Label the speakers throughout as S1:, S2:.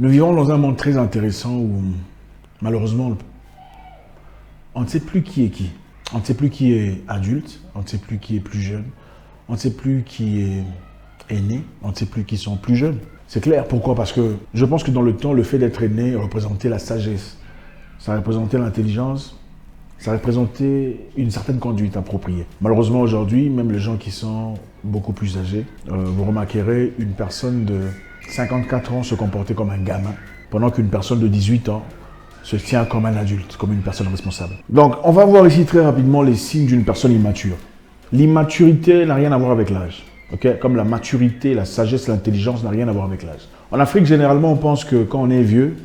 S1: Nous vivons dans un monde très intéressant où, malheureusement, on ne sait plus qui est qui. On ne sait plus qui est adulte, on ne sait plus qui est plus jeune, on ne sait plus qui est aîné, on ne sait plus qui sont plus jeunes. C'est clair, pourquoi? Parce que je pense que dans le temps, le fait d'être aîné représentait la sagesse, ça représentait l'intelligence, ça représentait une certaine conduite appropriée. Malheureusement, aujourd'hui, même les gens qui sont beaucoup plus âgés, vous remarquerez une personne de 54 ans se comporter comme un gamin, pendant qu'une personne de 18 ans se tient comme un adulte, comme une personne responsable. Donc, on va voir ici très rapidement les signes d'une personne immature. L'immaturité n'a rien à voir avec l'âge. Okay? Comme la maturité, la sagesse, l'intelligence n'a rien à voir avec l'âge. En Afrique, généralement, on pense que quand on est vieux,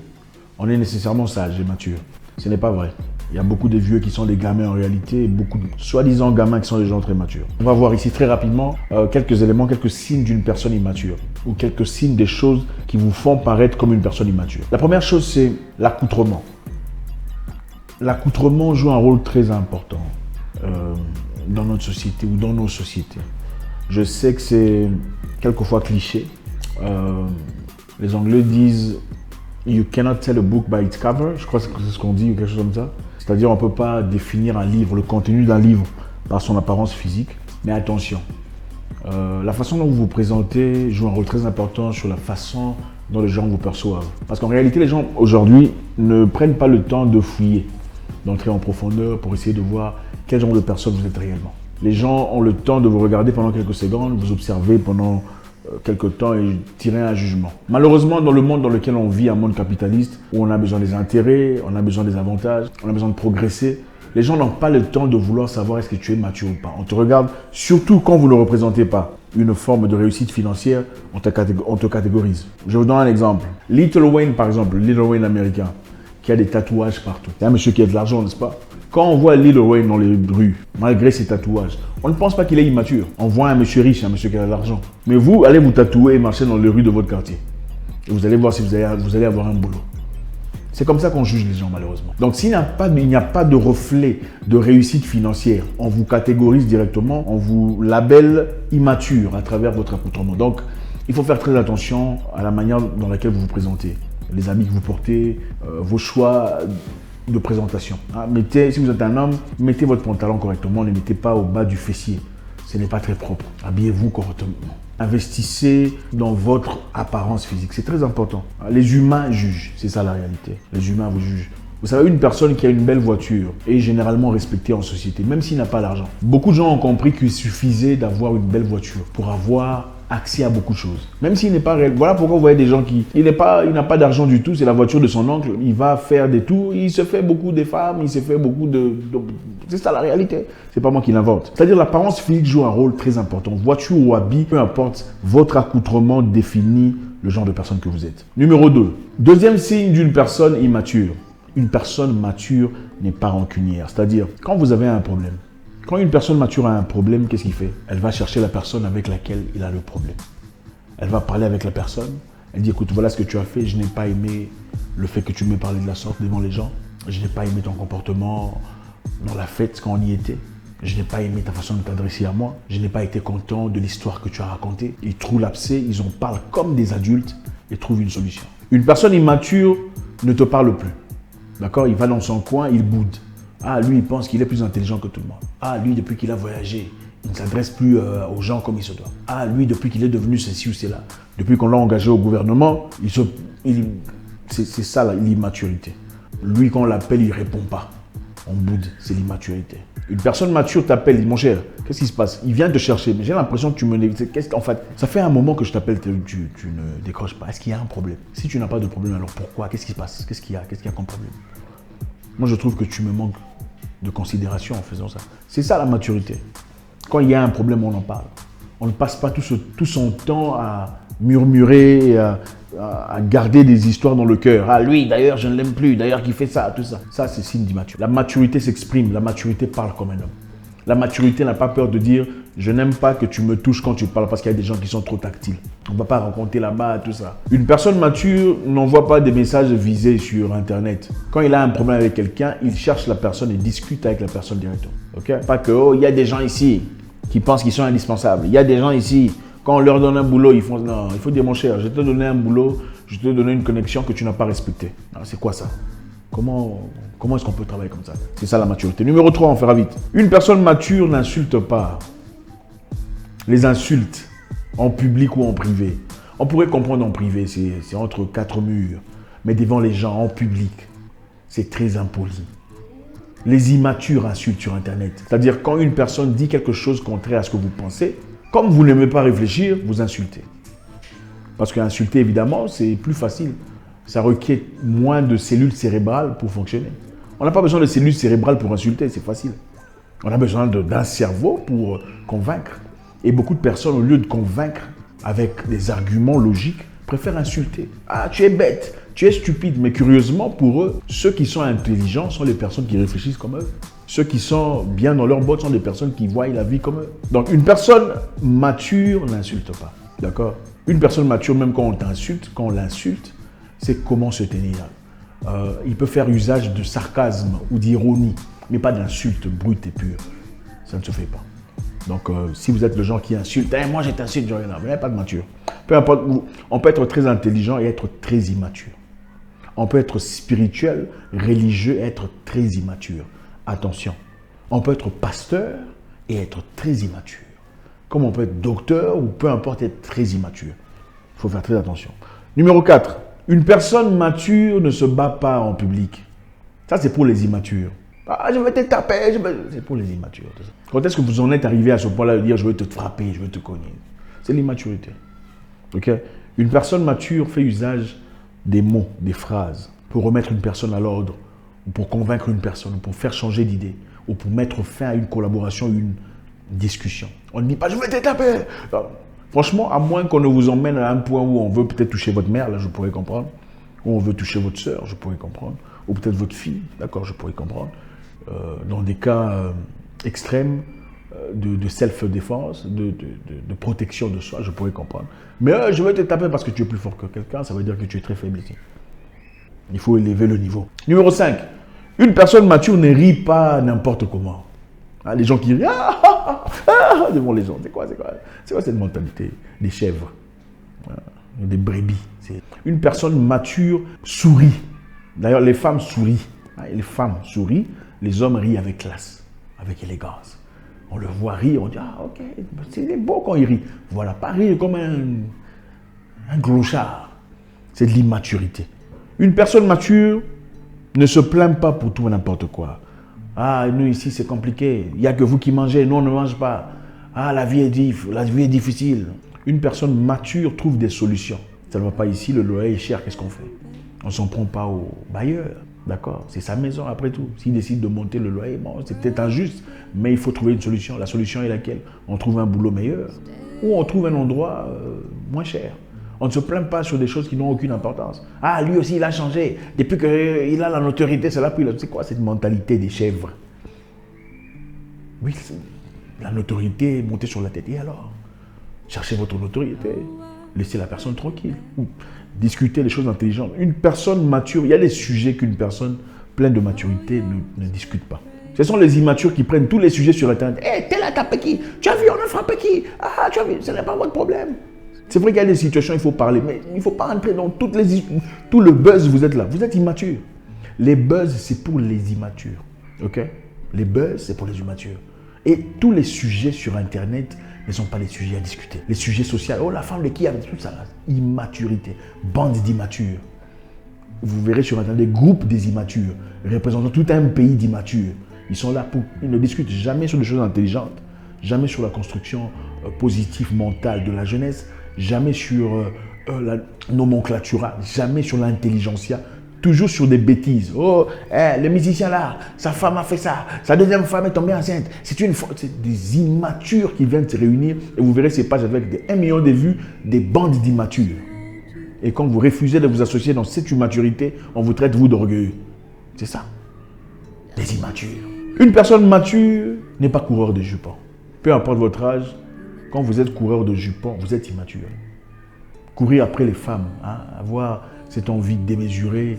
S1: on est nécessairement sage et mature. Ce n'est pas vrai. Il y a beaucoup de vieux qui sont des gamins en réalité et beaucoup de soi-disant gamins qui sont des gens très matures. On va voir ici très rapidement quelques éléments, quelques signes d'une personne immature ou quelques signes des choses qui vous font paraître comme une personne immature. La première chose, c'est l'accoutrement. L'accoutrement joue un rôle très important dans notre société ou dans nos sociétés. Je sais que c'est quelquefois cliché. Les Anglais disent « You cannot tell a book by its cover ». Je crois que c'est ce qu'on dit ou quelque chose comme ça. C'est-à-dire, on ne peut pas définir un livre, le contenu d'un livre, par son apparence physique. Mais attention, la façon dont vous vous présentez joue un rôle très important sur la façon dont les gens vous perçoivent. Parce qu'en réalité, les gens aujourd'hui ne prennent pas le temps de fouiller, d'entrer en profondeur pour essayer de voir quel genre de personne vous êtes réellement. Les gens ont le temps de vous regarder pendant quelques secondes, vous observer pendant quelques temps et tirer un jugement. Malheureusement, dans le monde dans lequel on vit, un monde capitaliste, où on a besoin des intérêts, on a besoin des avantages, on a besoin de progresser, les gens n'ont pas le temps de vouloir savoir est-ce que tu es mature ou pas. On te regarde, surtout quand vous ne représentez pas une forme de réussite financière, on te catégorise. Je vous donne un exemple. Lil Wayne, par exemple, Lil Wayne américain, qui a des tatouages partout. C'est un monsieur qui a de l'argent, n'est-ce pas? Quand on voit Lil Wayne dans les rues, malgré ses tatouages, on ne pense pas qu'il est immature. On voit un monsieur riche, un monsieur qui a de l'argent. Mais vous, allez vous tatouer et marcher dans les rues de votre quartier. Et vous allez voir si vous allez avoir un boulot. C'est comme ça qu'on juge les gens, malheureusement. Donc, s'il n'y a pas de reflet de réussite financière, on vous catégorise directement, on vous labelle immature à travers votre accoutrement. Donc, il faut faire très attention à la manière dans laquelle vous vous présentez. Les habits que vous portez, vos choix de présentation. Si vous êtes un homme, mettez votre pantalon correctement, ne mettez pas au bas du fessier. Ce n'est pas très propre. Habillez-vous correctement. Investissez dans votre apparence physique. C'est très important. Les humains jugent. C'est ça la réalité. Les humains vous jugent. Vous savez, une personne qui a une belle voiture est généralement respectée en société, même s'il n'a pas d'argent. Beaucoup de gens ont compris qu'il suffisait d'avoir une belle voiture pour avoir accès à beaucoup de choses. Même s'il n'est pas réel. Voilà pourquoi vous voyez des gens il n'a pas d'argent du tout, c'est la voiture de son oncle, il va faire des tours, il se fait beaucoup de femmes, il se fait beaucoup c'est ça la réalité. C'est pas moi qui l'invente. C'est-à-dire l'apparence physique joue un rôle très important. Voiture ou habit, peu importe, votre accoutrement définit le genre de personne que vous êtes. Numéro 2. Deuxième signe d'une personne immature. Une personne mature n'est pas rancunière. C'est-à-dire, quand vous avez un problème, quand une personne mature a un problème, qu'est-ce qu'il fait? Elle va chercher la personne avec laquelle il a le problème. Elle va parler avec la personne. Elle dit, écoute, voilà ce que tu as fait. Je n'ai pas aimé le fait que tu m'aies parlé de la sorte devant les gens. Je n'ai pas aimé ton comportement dans la fête quand on y était. Je n'ai pas aimé ta façon de t'adresser à moi. Je n'ai pas été content de l'histoire que tu as racontée. Ils trouvent l'abcès, ils en parlent comme des adultes et trouvent une solution. Une personne immature ne te parle plus. D'accord? Il va dans son coin, il boude. Ah, lui, il pense qu'il est plus intelligent que tout le monde. Ah, lui, depuis qu'il a voyagé, il ne s'adresse plus aux gens comme il se doit. Ah, lui, depuis qu'il est devenu ceci ou cela, depuis qu'on l'a engagé au gouvernement, c'est ça l'immaturité. Lui, quand on l'appelle, il ne répond pas. On boude, c'est l'immaturité. Une personne mature t'appelle, il dit, mon cher, qu'est-ce qui se passe? Il vient te chercher, mais j'ai l'impression que tu me négliges. En fait, ça fait un moment que je t'appelle, tu ne décroches pas. Est-ce qu'il y a un problème? Si tu n'as pas de problème, alors pourquoi? Qu'est-ce qui se passe? Qu'est-ce qu'il y a comme problème? Moi, je trouve que tu me manques de considération en faisant ça. C'est ça la maturité. Quand il y a un problème, on en parle. On ne passe pas tout son temps à murmurer, à garder des histoires dans le cœur. Ah, lui, d'ailleurs, je ne l'aime plus. D'ailleurs, qui fait ça, tout ça. Ça, c'est signe d'immaturité. La maturité s'exprime. La maturité parle comme un homme. La maturité n'a pas peur de dire « Je n'aime pas que tu me touches quand tu parles parce qu'il y a des gens qui sont trop tactiles. » On ne va pas raconter là-bas, tout ça. Une personne mature n'envoie pas des messages visés sur Internet. Quand il a un problème avec quelqu'un, il cherche la personne et discute avec la personne directement. Okay? Pas que « Oh, il y a des gens ici qui pensent qu'ils sont indispensables. Il y a des gens ici, quand on leur donne un boulot, ils font « Non, il faut dire mon cher, je t'ai donné un boulot, je te donne une connexion que tu n'as pas respectée. C'est quoi ça? Comment est-ce qu'on peut travailler comme ça? C'est ça la maturité. Numéro 3, on fera vite. Une personne mature n'insulte pas. Les insultes, en public ou en privé. On pourrait comprendre en privé, c'est entre quatre murs. Mais devant les gens, en public, c'est très impoli. Les immatures insultent sur Internet. C'est-à-dire quand une personne dit quelque chose contraire à ce que vous pensez, comme vous n'aimez pas réfléchir, vous insultez. Parce qu'insulter, évidemment, c'est plus facile. Ça requiert moins de cellules cérébrales pour fonctionner. On n'a pas besoin de cellules cérébrales pour insulter, c'est facile. On a besoin d'un cerveau pour convaincre. Et beaucoup de personnes, au lieu de convaincre avec des arguments logiques, préfèrent insulter. Ah, tu es bête, tu es stupide. Mais curieusement, pour eux, ceux qui sont intelligents sont les personnes qui réfléchissent comme eux. Ceux qui sont bien dans leur botte sont des personnes qui voient la vie comme eux. Donc, une personne mature n'insulte pas. D'accord? Une personne mature, même quand on l'insulte, c'est comment se tenir. Il peut faire usage de sarcasme ou d'ironie, mais pas d'insultes brutes et pures. Ça ne se fait pas. Donc, si vous êtes le genre qui insulte, hey, moi je t'insulte, vous n'avez pas de mature. Peu importe, on peut être très intelligent et être très immature. On peut être spirituel, religieux et être très immature. Attention, on peut être pasteur et être très immature. Comme on peut être docteur ou peu importe, être très immature. Il faut faire très attention. Numéro 4, une personne mature ne se bat pas en public. Ça, c'est pour les immatures. Ah, je vais te taper, c'est pour les immatures. Quand est-ce que vous en êtes arrivé à ce point-là de dire je vais te frapper, je vais te cogner? C'est l'immaturité. Ok? Une personne mature fait usage des mots, des phrases, pour remettre une personne à l'ordre, ou pour convaincre une personne, ou pour faire changer d'idée, ou pour mettre fin à une collaboration, une discussion. On ne dit pas je vais te taper. Non. Franchement, à moins qu'on ne vous emmène à un point où on veut peut-être toucher votre mère, là je pourrais comprendre. Ou on veut toucher votre soeur, je pourrais comprendre. Ou peut-être votre fille, d'accord, je pourrais comprendre. Dans des cas extrêmes de self-défense, de protection de soi, je pourrais comprendre. Mais je vais te taper parce que tu es plus fort que quelqu'un, ça veut dire que tu es très faible ici. Il faut élever le niveau. Numéro 5. Une personne mature ne rit pas n'importe comment. Hein, les gens qui rient devant les gens, c'est quoi cette mentalité des chèvres, des brebis. Une personne mature sourit. D'ailleurs, les femmes sourient. Les femmes sourient, les hommes rient avec classe, avec élégance. On le voit rire, on dit ah ok, c'est beau quand il rit. Voilà, pas rire comme un clochard. C'est de l'immaturité. Une personne mature ne se plaint pas pour tout et n'importe quoi. Ah, nous ici c'est compliqué, il n'y a que vous qui mangez, nous on ne mange pas. Ah, la vie est difficile. Une personne mature trouve des solutions. Ça ne va pas ici, le loyer est cher, qu'est-ce qu'on fait? On ne s'en prend pas au bailleur, d'accord? C'est sa maison après tout. S'il décide de monter le loyer, bon, c'est peut-être injuste, mais il faut trouver une solution. La solution est laquelle? On trouve un boulot meilleur ou on trouve un endroit moins cher. On ne se plaint pas sur des choses qui n'ont aucune importance. Ah, lui aussi, il a changé. Depuis qu'il a la notoriété, c'est là puis c'est quoi cette mentalité des chèvres? Oui, la notoriété est montée sur la tête. Et alors? Cherchez votre notoriété. Laissez la personne tranquille. Ou discutez les choses intelligentes. Une personne mature, il y a des sujets qu'une personne pleine de maturité ne discute pas. Ce sont les immatures qui prennent tous les sujets sur Internet. Hé, tel a tapé qui? Tu as vu, on a frappé qui? Ah, tu as vu, ce n'est pas votre problème. C'est vrai qu'il y a des situations, il faut parler, mais il ne faut pas entrer dans tout le buzz, vous êtes là. Vous êtes immature. Les buzz, c'est pour les immatures. Ok? Les buzz, c'est pour les immatures. Et tous les sujets sur Internet ne sont pas les sujets à discuter. Les sujets sociaux, oh la femme de qui avec tout ça là? Immaturité, bande d'immatures. Vous verrez sur Internet des groupes des immatures, représentant tout un pays d'immatures. Ils sont là ils ne discutent jamais sur des choses intelligentes, jamais sur la construction positive mentale de la jeunesse, jamais sur la nomenclatura, jamais sur l'intelligentsia, toujours sur des bêtises. Oh, le musicien là, sa femme a fait ça, sa deuxième femme est tombée enceinte. C'est des immatures qui viennent se réunir et vous verrez ces pages avec 1 million de vues, des bandes d'immatures. Et quand vous refusez de vous associer dans cette immaturité, on vous traite vous d'orgueilleux. C'est ça, des immatures. Une personne mature n'est pas coureur de jupons. Peu importe votre âge, quand vous êtes coureur de jupons, vous êtes immature. Courir après les femmes, hein, avoir cette envie démesurée,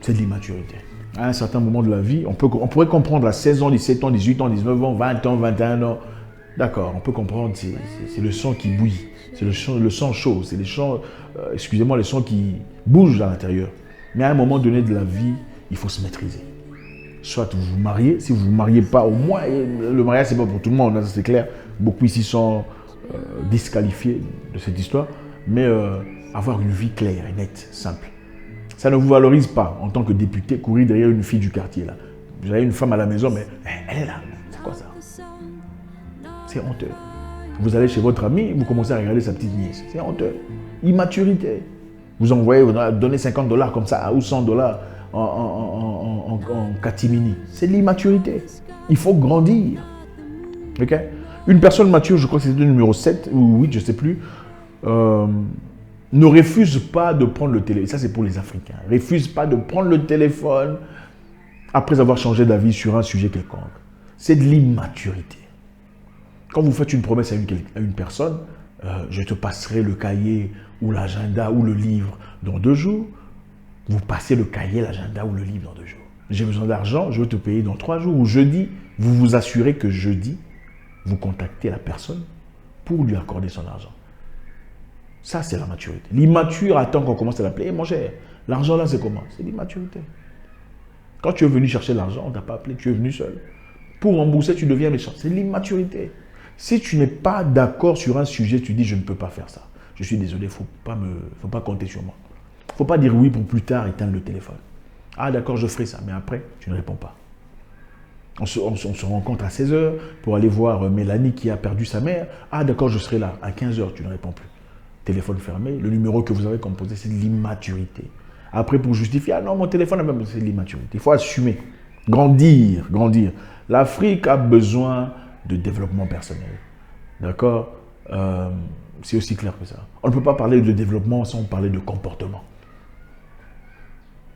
S1: c'est de l'immaturité. À un certain moment de la vie, on pourrait comprendre à 16 ans, 17 ans, 18 ans, 19 ans, 20 ans, 21 ans, D'accord, on peut comprendre, c'est le sang qui bouillit, c'est le sang chaud, c'est les champs, excusez-moi, les sangs qui bougent à l'intérieur. Mais à un moment donné de la vie, il faut se maîtriser. Soit vous vous mariez, si vous ne vous mariez pas, au moins, le mariage, c'est pas pour tout le monde, c'est clair. Beaucoup ici sont disqualifiés de cette histoire, mais avoir une vie claire et nette, simple. Ça ne vous valorise pas en tant que député, courir derrière une fille du quartier là. Vous avez une femme à la maison, mais elle est là. C'est quoi ça? C'est honteux. Vous allez chez votre ami, vous commencez à regarder sa petite nièce. C'est honteux. Immaturité. Vous envoyez, vous donnez $50 comme ça, ou $100 en catimini. C'est de l'immaturité. Il faut grandir. Ok? Une personne mature, je crois que c'est le numéro 7 ou 8, je ne sais plus, ne refuse pas de prendre le téléphone. Ça, c'est pour les Africains. Refuse pas de prendre le téléphone après avoir changé d'avis sur un sujet quelconque. C'est de l'immaturité. Quand vous faites une promesse à une personne, je te passerai le cahier ou l'agenda ou le livre dans 2 jours, vous passez le cahier, l'agenda ou le livre dans 2 jours. J'ai besoin d'argent, je vais te payer dans 3 jours ou jeudi. Vous vous assurez que jeudi, vous contactez la personne pour lui accorder son argent. Ça, c'est la maturité. L'immature attend qu'on commence à l'appeler. Hey, mon cher, l'argent là, c'est comment? C'est l'immaturité. Quand tu es venu chercher l'argent, on ne t'a pas appelé, tu es venu seul. Pour rembourser, tu deviens méchant. C'est l'immaturité. Si tu n'es pas d'accord sur un sujet, tu dis je ne peux pas faire ça. Je suis désolé, il ne faut pas compter sur moi. Il ne faut pas dire oui pour plus tard éteindre le téléphone. Ah d'accord, je ferai ça, mais après, tu ne réponds pas. On se rencontre à 16h pour aller voir Mélanie qui a perdu sa mère. Ah d'accord, je serai là. À 15h, tu ne réponds plus. Téléphone fermé, le numéro que vous avez composé, c'est de l'immaturité. Après, pour justifier, ah non, mon téléphone, c'est de l'immaturité. Il faut assumer, grandir, grandir. L'Afrique a besoin de développement personnel. D'accord? C'est aussi clair que ça. On ne peut pas parler de développement sans parler de comportement.